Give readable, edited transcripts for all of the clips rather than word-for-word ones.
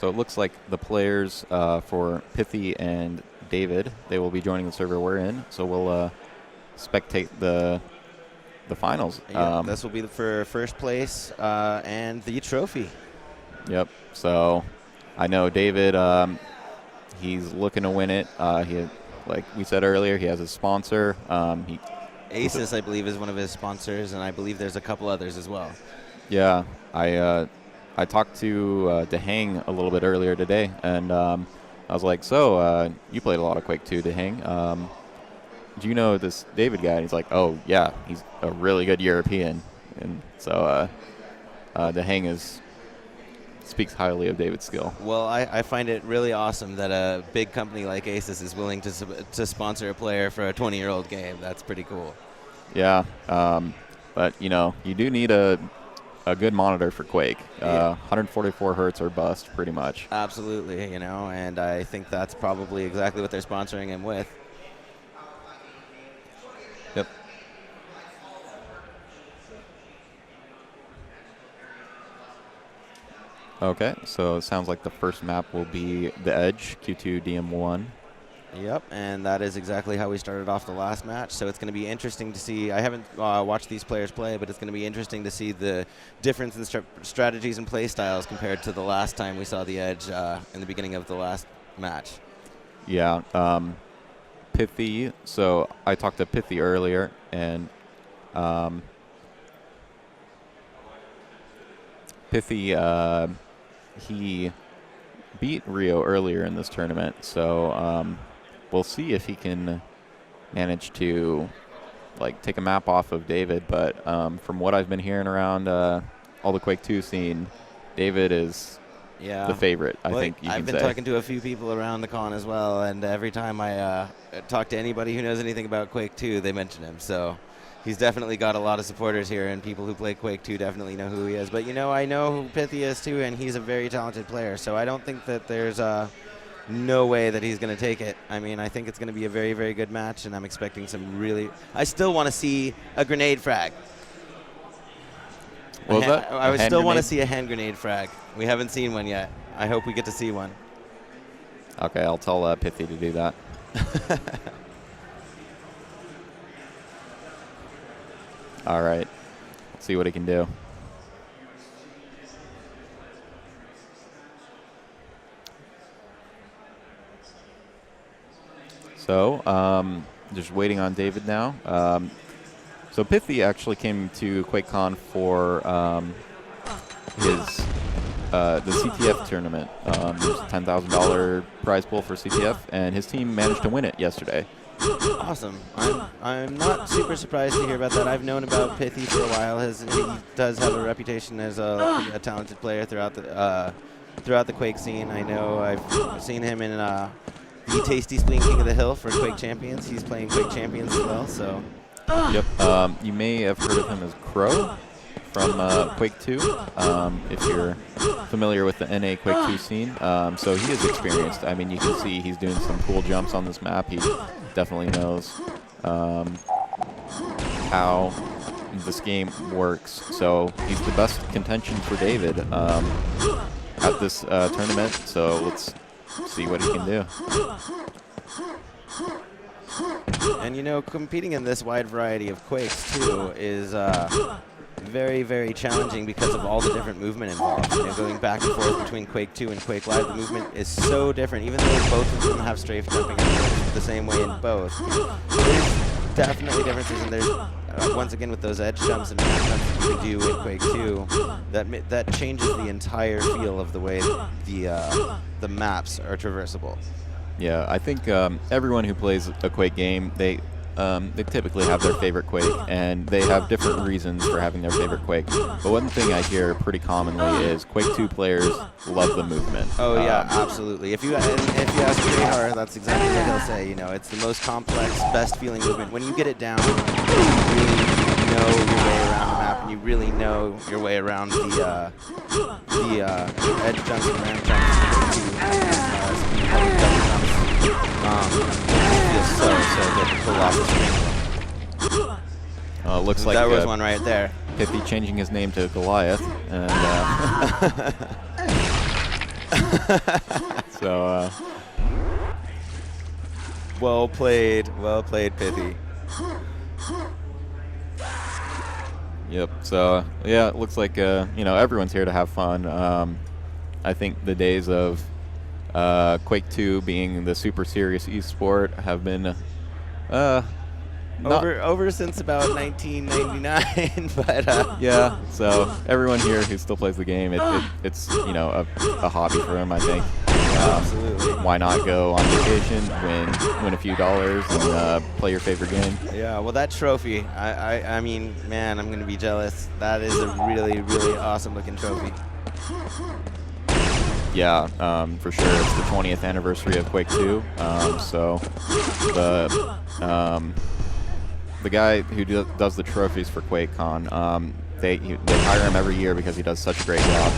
So it looks like the players for Pthy and David, they will be joining the server we're in. So we'll spectate the finals. Yeah, this will be for first place and the trophy. Yep. So I know David, he's looking to win it. Like we said earlier, he has a sponsor. Asus, I believe, is one of his sponsors, and I believe there's a couple others as well. Yeah, I talked to DeHang a little bit earlier today, and I was like, so you played a lot of Quake II, DeHang. Do you know this David guy? And he's like, oh, yeah, he's a really good European. And so DeHang speaks highly of David's skill. Well, I find it really awesome that a big company like Asus is willing to sponsor a player for a 20-year-old game. That's pretty cool. Yeah, but, you know, you do need a good monitor for Quake. 144 hertz or bust, pretty much. Absolutely, you know, and I think that's probably exactly what they're sponsoring him with. Yep. Okay, so it sounds like the first map will be The Edge, Q2 DM1. Yep, and that is exactly how we started off the last match. So it's going to be interesting to see. I haven't watched these players play, but it's going to be interesting to see the difference in strategies and play styles compared to the last time we saw The Edge in the beginning of the last match. Yeah, Pthy. So I talked to Pthy earlier, and Pthy, he beat Rio earlier in this tournament, so we'll see if he can manage to take a map off of David. But from what I've been hearing around all the Quake II scene, David is the favorite. I think you can say. I've been talking to a few people around the con as well, and every time I talk to anybody who knows anything about Quake II, they mention him. So he's definitely got a lot of supporters here, and people who play Quake II definitely know who he is. But, you know, I know who Pthy is, too, and he's a very talented player. So I don't think that there's no way that he's going to take it. I mean, I think it's going to be a very, very good match, and I'm expecting some really – I still want to see a grenade frag. What was that? I would still want to see a hand grenade frag. We haven't seen one yet. I hope we get to see one. Okay, I'll tell Pthy to do that. All right. Let's see what he can do. So, just waiting on David now. So Pthy actually came to QuakeCon for his the CTF tournament. There's a $10,000 prize pool for CTF, and his team managed to win it yesterday. Awesome. I'm not super surprised to hear about that. I've known about Pthy for a while. He does have a reputation as a talented player throughout the Quake scene. I know I've seen him in the Tasty Spleen King of the Hill for Quake Champions. He's playing Quake Champions as well. So. Yep. You may have heard of him as Crow from Quake II, if you're familiar with the NA Quake II scene. So he is experienced. I mean, you can see he's doing some cool jumps on this map. He definitely knows how this game works. So he's the best contention for David at this tournament. So let's see what he can do. And, you know, competing in this wide variety of Quakes, too, is very, very challenging because of all the different movement involved. You know, going back and forth between Quake II and Quake Live, the movement is so different, even though both of them have strafe jumping the same way in both. There's definitely differences, and there's, once again, with those edge jumps and back jumps that you can do in Quake II, that changes the entire feel of the way the maps are traversable. Yeah, I think everyone who plays a Quake game, they typically have their favorite Quake, and they have different reasons for having their favorite Quake. But one thing I hear pretty commonly is Quake II players love the movement. Oh yeah, absolutely. If you ask Radar, that's exactly what he'll say. You know, it's the most complex, best feeling movement. When you get it down, you really know your way around the map, and you really know your way around the edge jumps and ramp jumps. It feels so good to pull off this. Looks like that was one right there. Pthy changing his name to Goliath, and So, well played, Pthy. yep. So, yeah, it looks like, you know, everyone's here to have fun. I think the days of Quake II being the super serious esport have been over since about 1999, but yeah. So everyone here who still plays the game, it's you know a hobby for them, I think. Absolutely. Why not go on vacation, win a few dollars, and play your favorite game? Yeah. Well, that trophy, I mean, man, I'm gonna be jealous. That is a really, really awesome looking trophy. Yeah, for sure. It's the 20th anniversary of Quake II. So the guy who does the trophies for QuakeCon, they hire him every year because he does such a great job.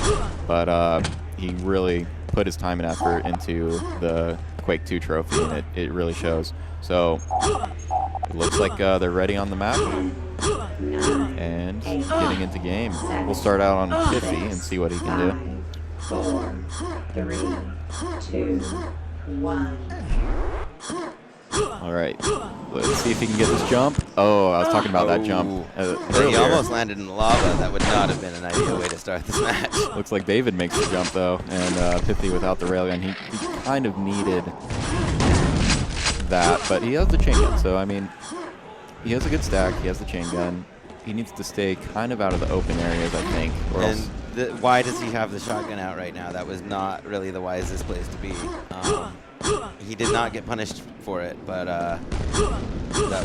But he really put his time and effort into the Quake II trophy, and it really shows. So it looks like they're ready on the map and getting into game. We'll start out on Pthy and see what he can do. 4, 3, 2, 1. All right, let's see if he can get this jump. Oh, I was talking about that jump. He Earlier. almost landed in lava. That would not have been an ideal way to start this match. Looks like David makes the jump though, and Pthy without the railgun. He kind of needed that, but he has the chain gun. So I mean, he has a good stack. He has the chain gun. He needs to stay kind of out of the open areas, I think, or else. Why does he have the shotgun out right now? That was not really the wisest place to be. He did not get punished for it, but that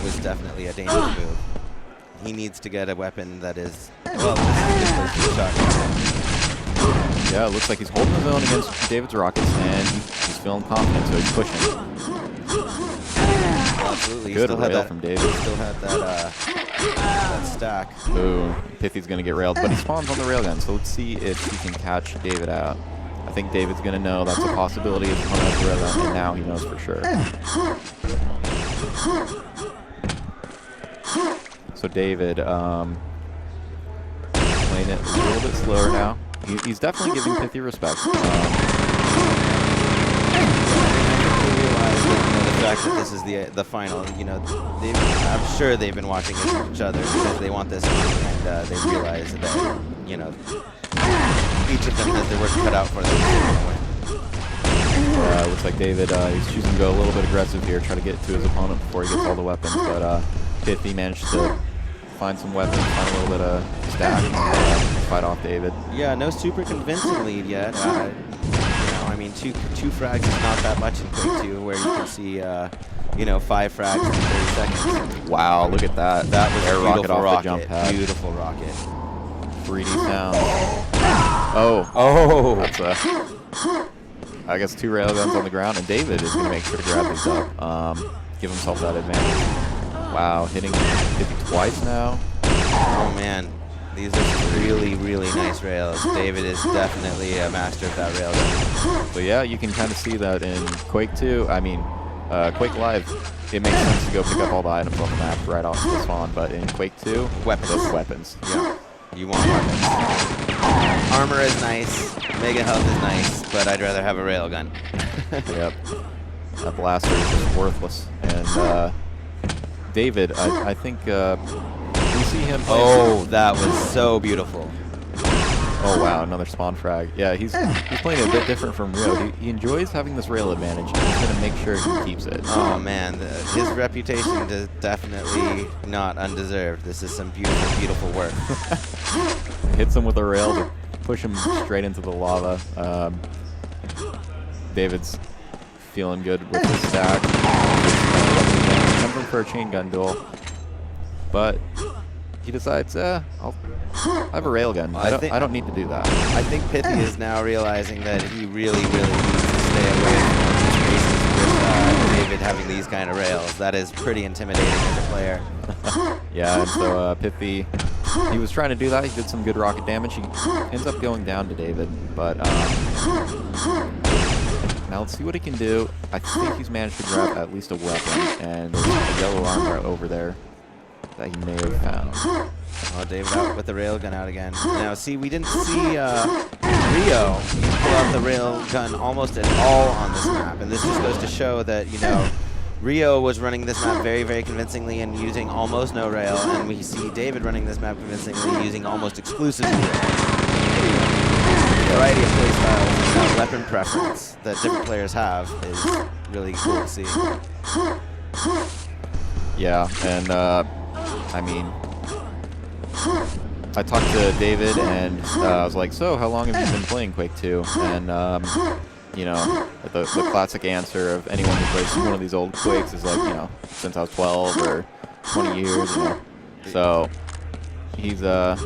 was definitely a dangerous move. He needs to get a weapon that is, well, this is a good place for the shotgun. Yeah, it looks like he's holding his own against David's rockets, and he's feeling confident, so he's pushing. Absolutely. Good rail from David. He still had that stack. Ooh, Pthy's going to get railed, but he spawns on the railgun, so let's see if he can catch David out. I think David's going to know that's a possibility of coming out the railgun, and now he knows for sure. So David, playing it a little bit slower now. He's definitely giving Pthy respect. The fact that this is the final, you know, I'm sure they've been watching each other because they want this one, and they realize that, you know, each of them has their work cut out for them. Looks like David, he's choosing to go a little bit aggressive here, try to get to his opponent before he gets all the weapons, but Pthy managed to find some weapons, find a little bit of stack, and fight off David. Yeah, no super convincing lead yet. I mean, two frags is not that much in Quake II, where you can see, you know, 5 frags in 30 seconds. Wow, look at that. That was air a rocket beautiful off the jump pad. Beautiful rocket. 3D sound. Oh. Oh. That's I guess 2 railguns on the ground, and David is going to make sure to grab these up, give himself that advantage. Wow, hitting Pthy twice now. Oh, man. These are really, really nice rails. David is definitely a master of that railgun. So yeah, you can kind of see that in Quake 2. I mean, Quake Live, it makes sense to go pick up all the items on the map right off the spawn, but in Quake 2, weapons. Yeah, you want weapons. Armor is nice, mega health is nice, but I'd rather have a railgun. Yep. That blaster is just worthless. And David, I think... you see him play. Oh, that was so beautiful. Oh wow, another spawn frag. Yeah, he's playing a bit different from Rio. He enjoys having this rail advantage, and he's going to make sure he keeps it. Oh man, his reputation is definitely not undeserved. This is some beautiful, beautiful work. Hits him with a rail to push him straight into the lava. David's feeling good with his stack. Jumping for a chain gun duel. But he decides, I have a railgun. I don't need to do that. I think Pthy is now realizing that he really, really needs to stay away from spaces with David having these kind of rails. That is pretty intimidating as a player. Yeah, and so Pthy, he was trying to do that. He did some good rocket damage. He ends up going down to David. But now let's see what he can do. I think he's managed to grab at least a weapon, and there's a yellow armor over there that he may have found. Oh, David out with the railgun out again. Now, see, we didn't see... we Rio, you pull out the rail gun almost at all on this map, and this just goes to show that, you know, Rio was running this map very, very convincingly and using almost no rail, and we see David running this map convincingly using almost exclusively rail. The variety of play styles and weapon preference that different players have is really cool to see. Yeah, and I mean, I talked to David and I was like, so how long have you been playing Quake II? And you know, the classic answer of anyone who plays one of these old Quakes is like, you know, since I was 12 or 20 years. You know. So he's got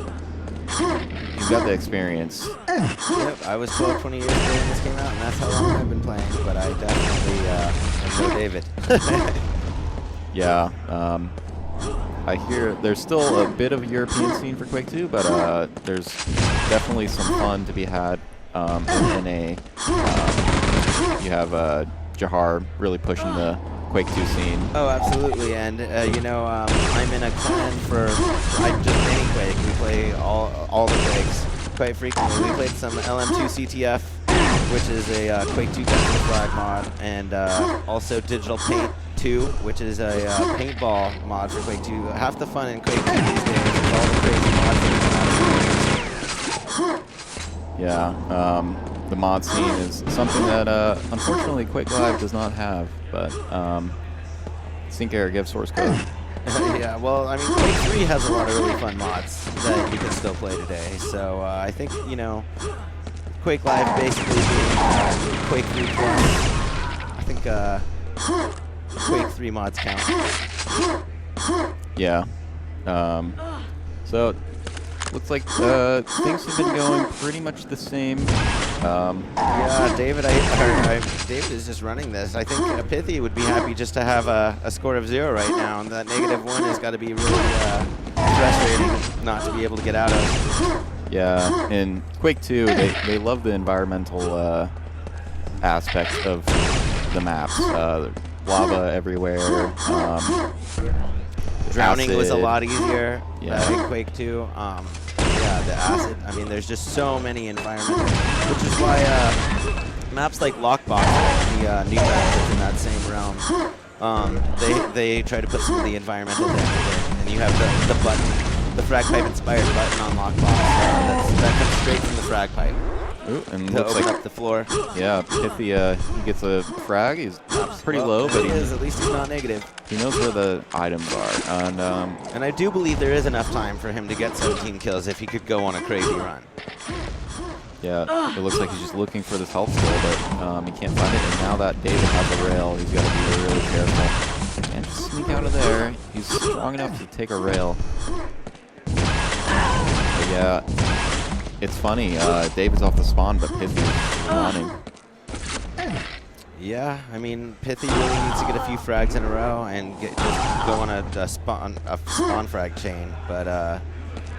the experience. Yep, I was 12, 20 years ago when this came out, and that's how long I've been playing, but I definitely know David. Yeah, I hear there's still a bit of a European scene for Quake II, but there's definitely some fun to be had in NA. You have Jahar really pushing the Quake II scene. Oh, absolutely, and you know, I'm in a clan for just any Quake. We play all the Quakes quite frequently. We played some LM2 CTF, which is a Quake II Defensive Flag mod, and also Digital Paint 2, which is a paintball mod for Quake 2. Half the fun in Quake 2 these days is all the crazy mods that come out of Quake. Yeah, the mod scene is something that unfortunately Quake Live does not have, but Sync Air gives source code. Yeah, well, I mean, Quake 3 has a lot of really fun mods that you can still play today, so I think, you know, Quake Live basically being Quake 3 plus, I think Quake 3 mods count. Yeah. So looks like things have been going pretty much the same. Yeah, David David is just running this. I think Pthy would be happy just to have a score of 0 right now, and that -1 has got to be really frustrating not to be able to get out of. Yeah, in Quake 2, they love the environmental aspects of the maps. Lava everywhere. Drowning was a acid. lot easier Yeah. in Quake 2. Yeah, the acid. I mean, there's just so many environmental, which is why maps like Lockbox, the new map that's in that same realm, they try to put some of the environmental damage in, and you have the button, the frag pipe inspired button on Lockbox that comes straight from the frag pipe. Ooh, and To looks open like up the floor. yeah, Pthy he gets a frag. He's pretty Well, low, but he is. At least he's not negative. he knows where the items are. And I do believe there is enough time for him to get 17 kills if he could go on a crazy run. Yeah, it looks like he's just looking for this health skill, but he can't find it. And now that David has a rail, he's got to be really careful. Can't sneak out of there. He's strong enough to take a rail. But yeah, it's funny. David's off the spawn, but Pthy's running. Yeah, I mean, Pthy really needs to get a few frags in a row and just go on a spawn frag chain. But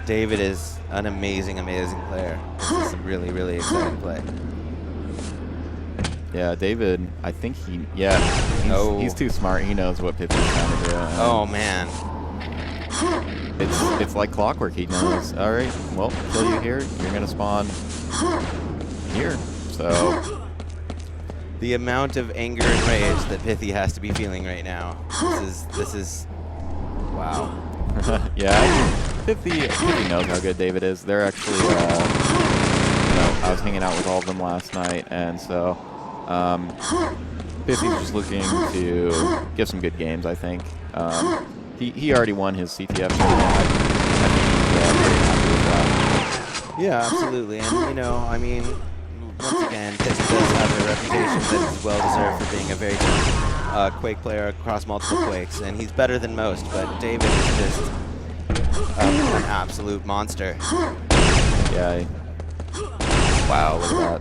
David is an amazing, amazing player. This is some really, really exciting play. Yeah, David, I think he's too smart. He knows what Pthy's trying to do. Oh, man. It's like clockwork. He knows. All right, well, kill you here. You're gonna spawn here. So The amount of anger and rage that Pthy has to be feeling right now. This is wow. yeah, Pthy knows how good David is. They're actually, you know, I was hanging out with all of them last night, and so Pthy's just looking to give some good games, I think. He already won his CTF tournament. I think he's pretty happy with that. Yeah, absolutely. And, you know, I mean, once again, Pthy does have a reputation that is well-deserved for being a very good Quake player across multiple Quakes, and he's better than most, but David is just an absolute monster. Yeah. Wow, look at that.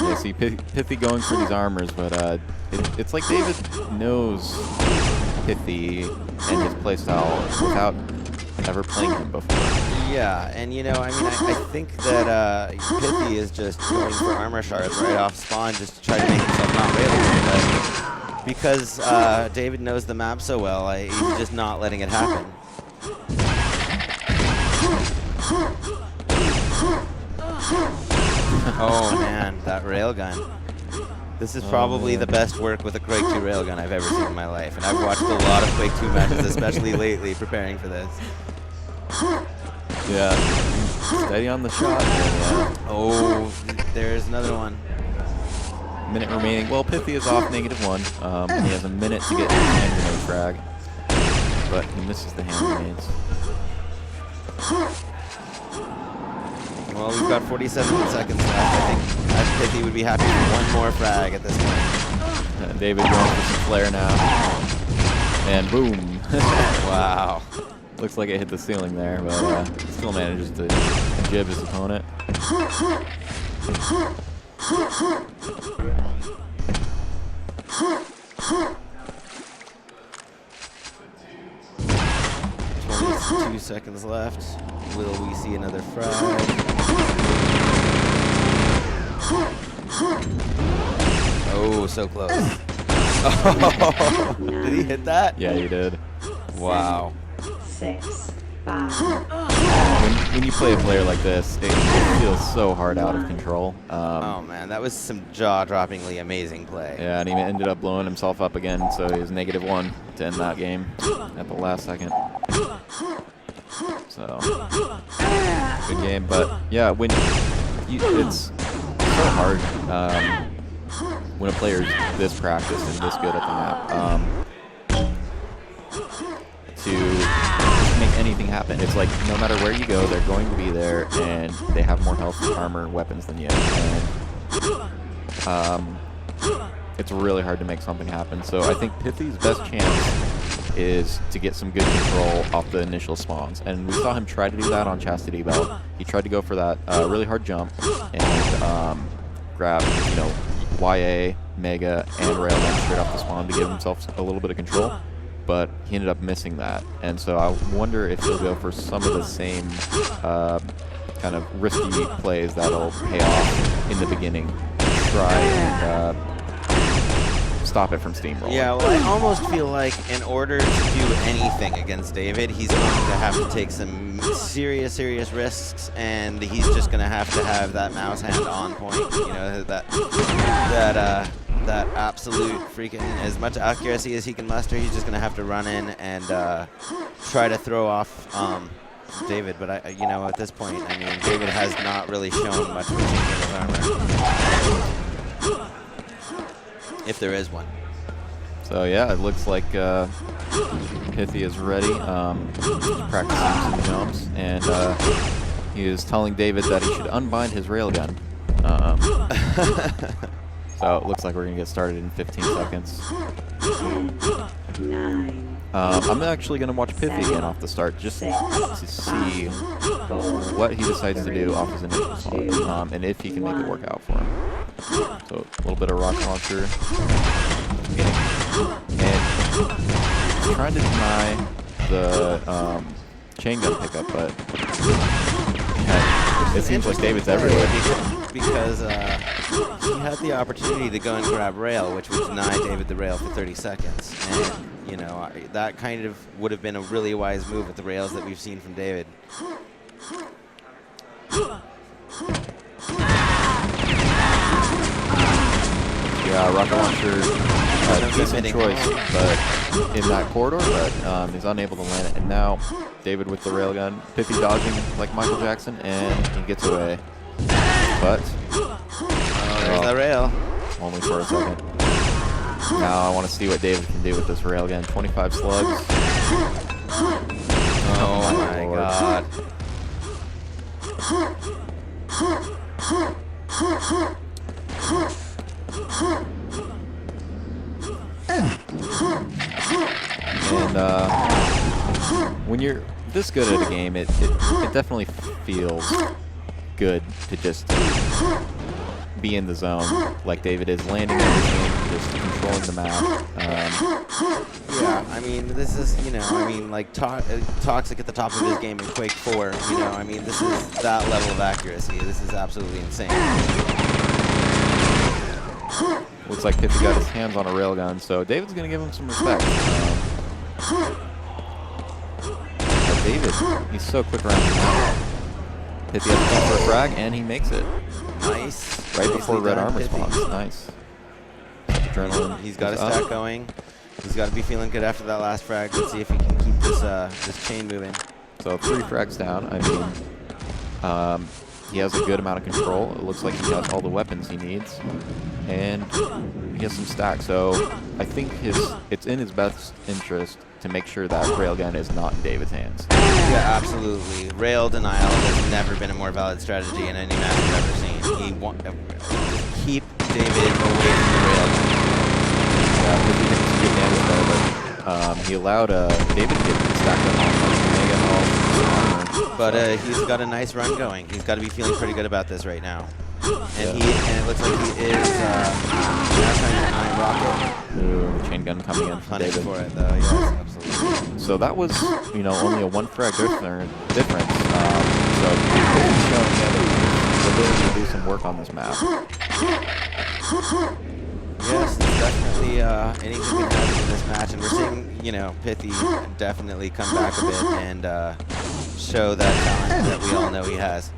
Yeah, see, Pthy going for these armors, but it's like David knows Pthy and his playstyle without ever playing him before. Yeah, and you know, I mean, I think that Pthy is just going for armor shards right off spawn just to try to make himself not railable, but because David knows the map so well, he's just not letting it happen. Oh man, that railgun. This is probably the best work with a Quake 2 railgun I've ever seen in my life, and I've watched a lot of Quake 2 matches, especially lately, preparing for this. Yeah. Steady on the shot. Yeah. Oh, there's another one. Minute remaining. Well, Pthy is off -1. And he has a minute to get his hand grenade frag. But he misses the hand grenades. Well, we've got 47 seconds left. I think Pthy would be happy with one more frag at this point. David going for some flare now. And boom. Wow. Looks like it hit the ceiling there, but still manages to jib his opponent. 22 seconds left. Will we see another frag? Oh, so close. Did he hit that? Yeah, he did. Wow. 6, 5. When you play a player like this, it feels so hard out of control. Oh man, that was some jaw-droppingly amazing play. Yeah, and he ended up blowing himself up again, so he was -1 to end that game at the last second. So, good game, but yeah, when it's so hard when a player's this practiced and this good at the map to make anything happen. It's like no matter where you go, they're going to be there, and they have more health, armor, weapons than you. And it's really hard to make something happen. So I think Pthy's best chance is to get some good control off the initial spawns, and we saw him try to do that on Chastity Belt. He tried to go for that really hard jump and grab, YA, Mega, and Railgun straight off the spawn to give himself a little bit of control, but he ended up missing that. And so I wonder if he'll go for some of the same kind of risky plays that'll pay off in the beginning. Try and stop it from steamrolling. Yeah, well, I almost feel like in order to do anything against David, he's going to have to take some serious risks, and he's just going to have that mouse hand on point. That absolute freaking, as much accuracy as he can muster, he's just going to have to run in and try to throw off David. But at this point, I mean, David has not really shown much of a change in his armor, if there is one. So yeah, it looks like Pthy is ready. He's practicing some jumps, and he is telling David that he should unbind his railgun. So it looks like we're gonna get started in 15 seconds. 10, 9. I'm actually gonna watch Pthy again off the start just to see what he decides to do off his initial spawn, and if he can make it work out for him. So a little bit of rocket launcher, and he's trying to deny the chain gun pickup, but it seems like David's everywhere. Because he had the opportunity to go and grab rail, which would deny David the rail for 30 seconds. And, that kind of would have been a really wise move with the rails that we've seen from David. Yeah, rocket launcher, decent choice, but in that corridor, but he's unable to land it. And now David with the railgun, Pthy dodging like Michael Jackson, and he gets away. But there's the rail. Only for a second. Now I want to see what David can do with this railgun. 25 slugs. Oh my God. And when you're this good at a game, it definitely feels good to just be in the zone like David is, landing everything, just controlling the map. Yeah, I mean, this is, like Toxic at the top of his game in Quake 4, I mean, this is that level of accuracy. This is absolutely insane. Looks like Pthy got his hands on a railgun, so David's going to give him some respect. David, he's so quick around the map. Pthy has to go for a frag, and he makes it. Nice. Right before Nicely red done, arm Pthy. responds. Nice. Adrenaline. He's got a is up. stack going. He's got to be feeling good after that last frag. Let's see if he can keep this this chain moving. So 3 frags down. I mean, he has a good amount of control. It looks like he has all the weapons he needs, and he has some stacks. So I think it's in his best interest to make sure that railgun is not in David's hands. Yeah, absolutely. Rail denial has never been a more valid strategy in any match I've ever seen. Just keep David away from the railgun. Yeah, because he didn't get damage there, but he allowed David to get stacked up on Mega Health. But he's got a nice run going. He's got to be feeling pretty good about this right now. And it looks like he is now trying to deny Rocket. Ooh, the chain gun coming in from Punish David. for it though, yes, absolutely. So that was, only a 1 frag difference. So he's showing the ability to do some work on this map. Yes, it's definitely anything can happen in this match, and we're seeing, Pthy definitely come back a bit and show that talent that we all know he has.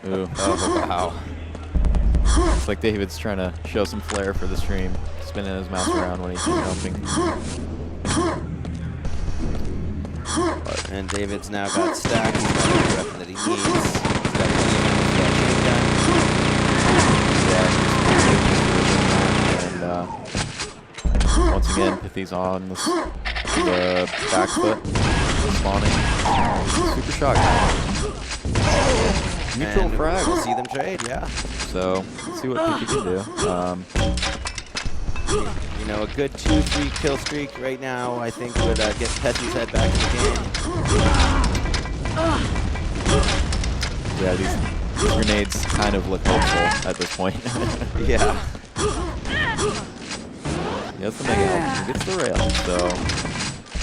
Ooh. Oh, wow. It's like David's trying to show some flair for the stream, spinning his mouse around when he's jumping. And David's now got stacks. He's got every weapon that he needs. He's got And once again, Pthy's on the back foot, spawning. Super shock. Neutral and frag. we'll see them trade, yeah. So, let's see what Pthy can do. A good 2-3 kill streak right now, I think, would get Pthy's head back in the game. Yeah, these grenades kind of look hopeful at this point. Yeah. He has the Mega Health, he gets the rail, so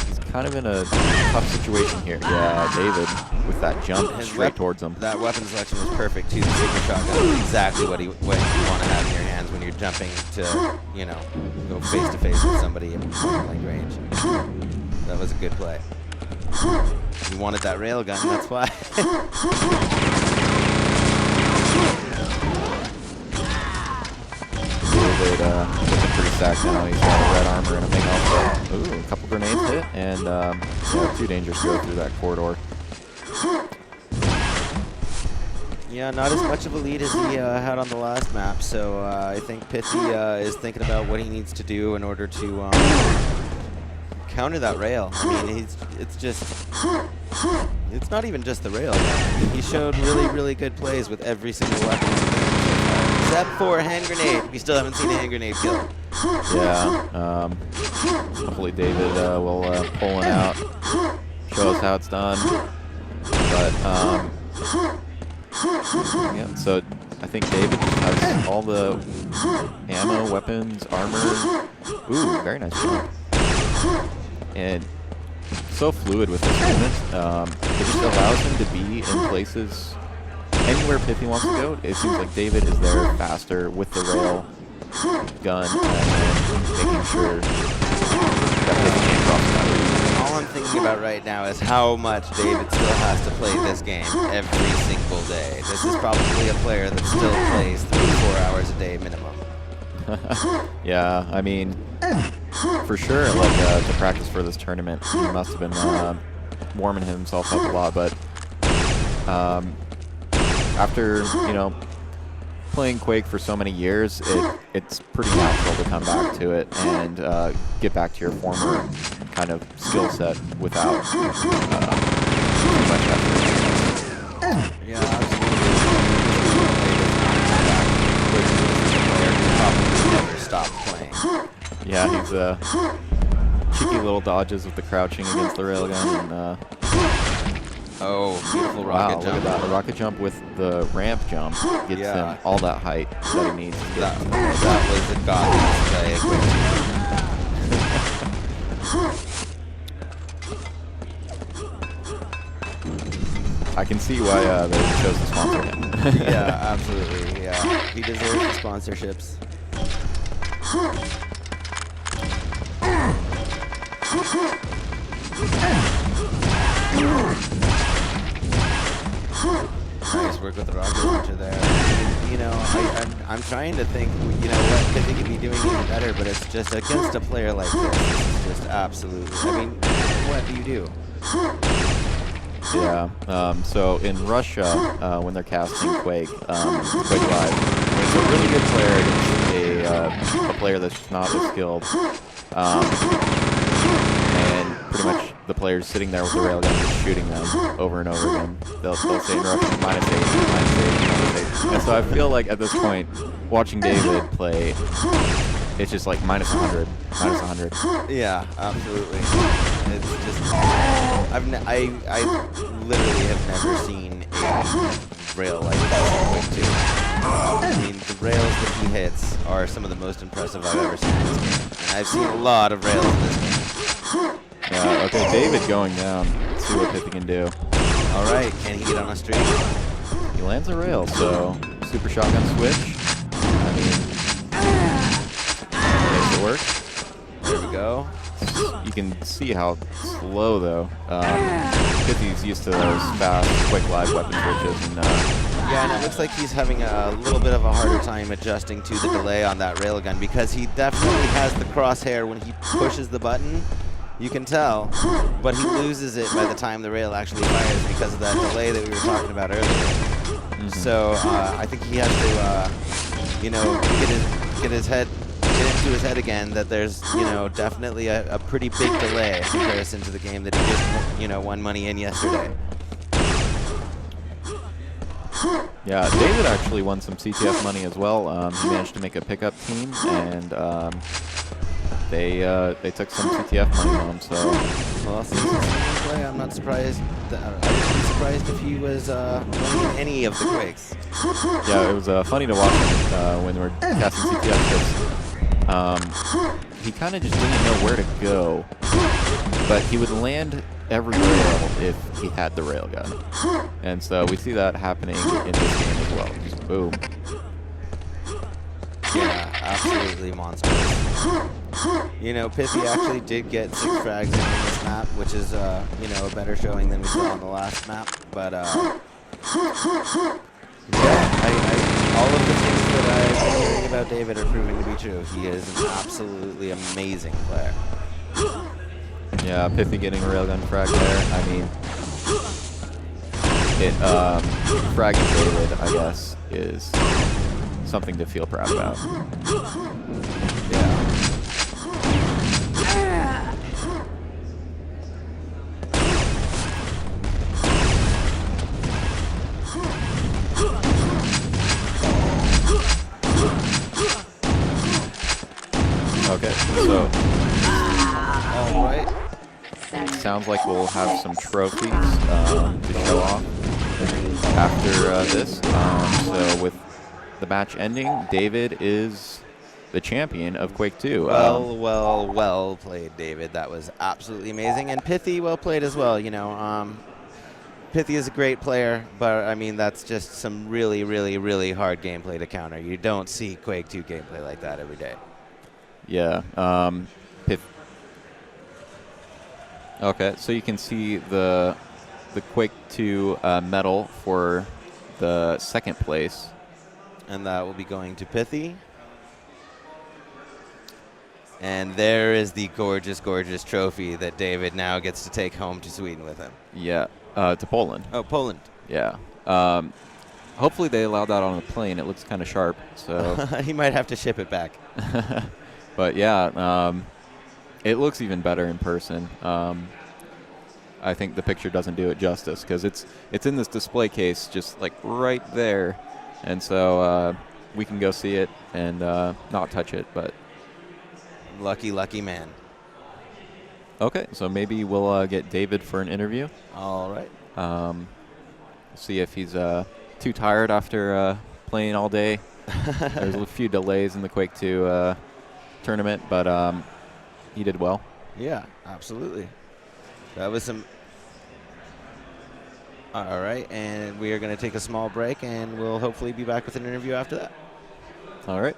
he's kind of in a tough situation here. Yeah, David with that jump straight towards him. That weapon selection was perfect too. The Sigma shotgun is exactly what you want to have in your hands when you're jumping to, go face to face with somebody at point range. That was a good play. You wanted that railgun, that's why. David looking pretty stacked now. He's got a red armor and a big outfit. Ooh, a couple grenades hit, and 2 dangers go through that corridor. Yeah, not as much of a lead as he had on the last map, so I think Pthy is thinking about what he needs to do in order to counter that rail. I mean, it's not even just the rail. He showed really, really good plays with every single weapon. Except for a hand grenade. We still haven't seen a hand grenade kill. Yeah, hopefully David will pull one out, show us how it's done. But, yeah, so I think David has all the ammo, weapons, armor. Ooh, very nice job. And so fluid with this movement. It just allows him to be in places anywhere Pthy wants to go. It seems like David is there faster with the rail gun and making sure that Pthy can't cross that region. All I'm thinking about right now is how much David still has to play this game every single day. This is probably a player that still plays 3-4 hours a day minimum. Yeah, I mean, for sure, like to practice for this tournament, he must have been warming himself up a lot. But after playing Quake for so many years, it's pretty natural to come back to it and get back to your former kind of skill set without too much effort. Yeah, absolutely. Never stopped playing. Yeah, he's cheeky little dodges with the crouching against the railgun. And, oh, beautiful wow, rocket look jump. at that. The rocket jump with the ramp jump gets him all that height that he needs to get. That was a godless play. I can see why they chose to sponsor him. Yeah, absolutely. Yeah, he deserves the sponsorships. work with the rocket launcher there. You know, I'm trying to think, you know, what Pthy could be doing even better, but it's just against a player like this, it's just absolutely, I mean, what do you do? Yeah. So in Russia, when they're casting Quake, Quake Live, it's a really good player against a player that's just not as skilled. And pretty much the player's sitting there with the railgun just shooting them over and over again. They'll say in Russian, -8, -8, -8. And so I feel like at this point, watching David play, it's just like -100, -100. Yeah, absolutely. It's just, I literally have never seen a rail like that in Quake 2. I mean, the rails that he hits are some of the most impressive I've ever seen in this game. And I've seen a lot of rails in this game. Yeah, okay, David going down. Let's see what Pthy can do. All right, can he get on a streak? He lands a rail, so super shotgun switch. I mean, makes it work. There we go. You can see how slow, though. Pthy's used to those fast, quick live weapon switches. And, yeah, and it looks like he's having a little bit of a harder time adjusting to the delay on that railgun because he definitely has the crosshair when he pushes the button. You can tell, but he loses it by the time the rail actually fires because of that delay that we were talking about earlier. So I think he has to, you know, get into his head again that there's, you know, definitely a pretty big delay in comparison to the game that he just, you know, won money in yesterday. yeah, David actually won some CTF money as well. He managed to make a pickup team, and they took some CTF money home. So, well, since it's play, I'm not surprised. I wouldn't be surprised if he was winning any of the Quakes. yeah, it was funny to watch him when we were casting CTF because he kind of just didn't know where to go, but he would land every rail if he had the railgun, and so we see that happening in this game as well. Just boom. Yeah, absolutely monstrous. You know, Pthy actually did get 6 frags in this map, which is, you know, a better showing than we saw on the last map. But, yeah, all of the things that I've been hearing about David are proving to be true. He is an absolutely amazing player. Yeah, Pthy getting a railgun frag there. I mean, fragging David, I guess, is something to feel proud about. Yeah. Okay, so All right. sounds like we'll have some trophies to show off after this. So with the match ending, David is the champion of Quake 2. Well played, David. That was absolutely amazing. And Pthy, well played as well. You know, Pthy is a great player, but, I mean, that's just some really, really, really hard gameplay to counter. You don't see Quake 2 gameplay like that every day. Yeah. Okay, so you can see the Quake 2 medal for the second place. And that will be going to Pthy. And there is the gorgeous, gorgeous trophy that David now gets to take home to Sweden with him. Yeah, to Poland. Oh, Poland. Yeah. Hopefully they allow that on the plane. It looks kind of sharp. So he might have to ship it back. But yeah, it looks even better in person. I think the picture doesn't do it justice because it's in this display case just like right there. And so we can go see it and not touch it, but lucky, lucky man. Okay, so maybe we'll get David for an interview. All right. See if he's too tired after playing all day. There's a few delays in the Quake 2 tournament, but he did well. Yeah, absolutely. That was some... All right, and we are going to take a small break, and we'll hopefully be back with an interview after that. All right.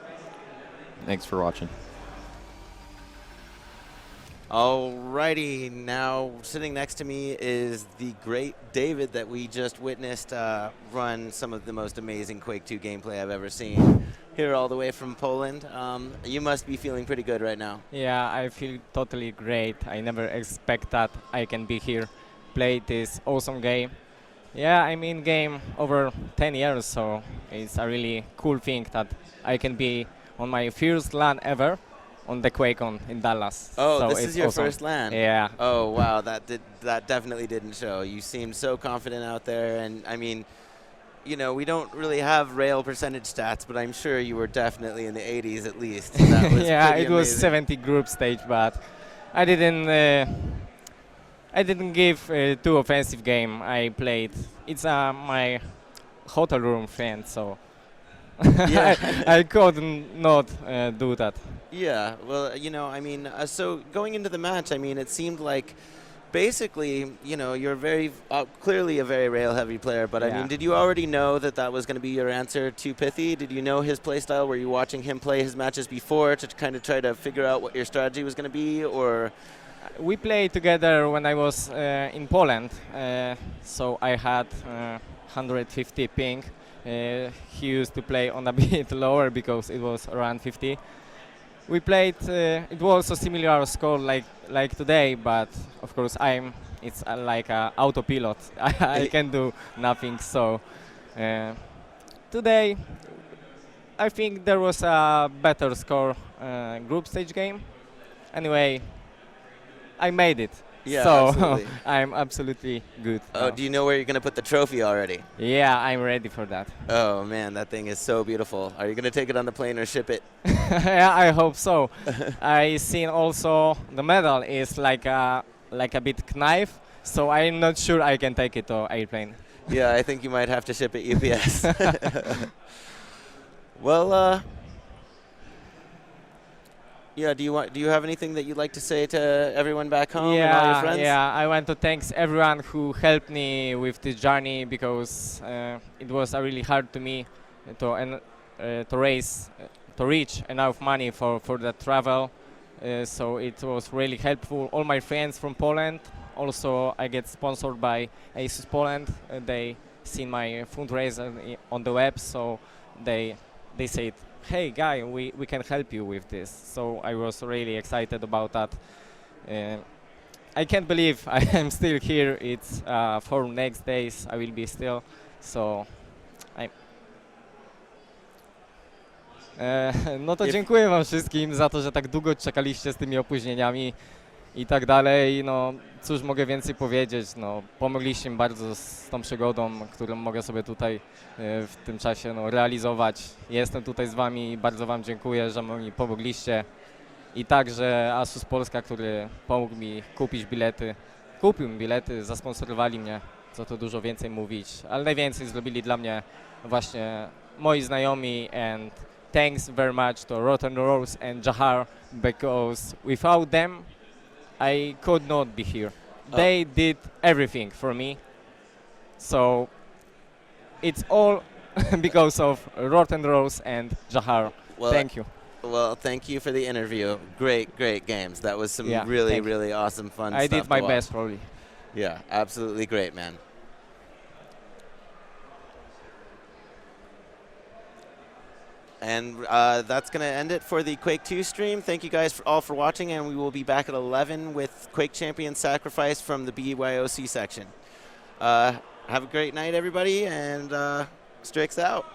Thanks for watching. Alrighty, now sitting next to me is the great David that we just witnessed run some of the most amazing Quake 2 gameplay I've ever seen. Here all the way from Poland. You must be feeling pretty good right now. Yeah, I feel totally great. I never expect that I can be here, play this awesome game. Yeah, I'm in game over 10 years, so it's a really cool thing that I can be on my first LAN ever on the QuakeCon in Dallas. Oh, so this it's is your awesome. first LAN? Yeah. Oh, wow, that definitely didn't show. You seemed so confident out there, and I mean, you know, we don't really have rail percentage stats, but I'm sure you were definitely in the 80s at least. That was yeah, pretty it was amazing. 70 group stage, but I didn't give too offensive game. I played. It's my hotel room friend, so Yeah. I couldn't not do that. Yeah, well, you know, I mean, so going into the match, I mean, it seemed like basically, you know, you're very clearly a very rail-heavy player, but I Yeah. mean, did you already know that that was going to be your answer to Pthy? Did you know his playstyle? Were you watching him play his matches before to kind of try to figure out what your strategy was going to be, or? We played together when I was in Poland, so I had 150 ping. He used to play on a bit lower because it was around 50. We played. It was a similar score like today, but of course it's like a autopilot. I can do nothing. So today, I think there was a better score group stage game. Anyway, I made it. Yeah, so absolutely. I'm absolutely good. Oh, now. do you know where you're going to put the trophy already? Yeah, I'm ready for that. Oh man, that thing is so beautiful. Are you going to take it on the plane or ship it? Yeah, I hope so. I seen also the medal is like a bit knife, so I'm not sure I can take it to airplane. Yeah, I think you might have to ship it UPS. Well, yeah. Do you have anything that you'd like to say to everyone back home and all your friends? Yeah. I want to thank everyone who helped me with this journey because it was really hard to me to reach enough money for the travel. So it was really helpful. All my friends from Poland. Also, I get sponsored by Asus Poland. They seen my fundraiser on the web, so they said, "Hey, guy, we can help you with this." So I was really excited about that. I can't believe I am still here. It's for next days I will be still. So no to dziękuję wam wszystkim za to, że tak długo czekaliście z tymi opóźnieniami i tak dalej. No cóż mogę więcej powiedzieć, no pomogliście mi bardzo z tą przygodą, którą mogę sobie tutaj w tym czasie realizować. Jestem tutaj z wami i bardzo wam dziękuję, że mi pomogliście. I także Asus Polska, który pomógł mi kupić bilety, kupił mi bilety, zasponsorowali mnie, co tu dużo więcej mówić, ale najwięcej zrobili dla mnie właśnie moi znajomi and thanks very much to Rotten Rose and Jahar because without them I could not be here. They did everything for me, so it's all because of Rotten Rose and Jahar. Well, Thank you. Well, thank you for the interview. Great games. That was some Yeah, really awesome fun stuff. I did my to watch. best, probably. Yeah, absolutely great, man. And that's going to end it for the Quake 2 stream. Thank you guys all for watching, and we will be back at 11 with Quake Champion Sacrifice from the BYOC section. Have a great night, everybody, and Strix out.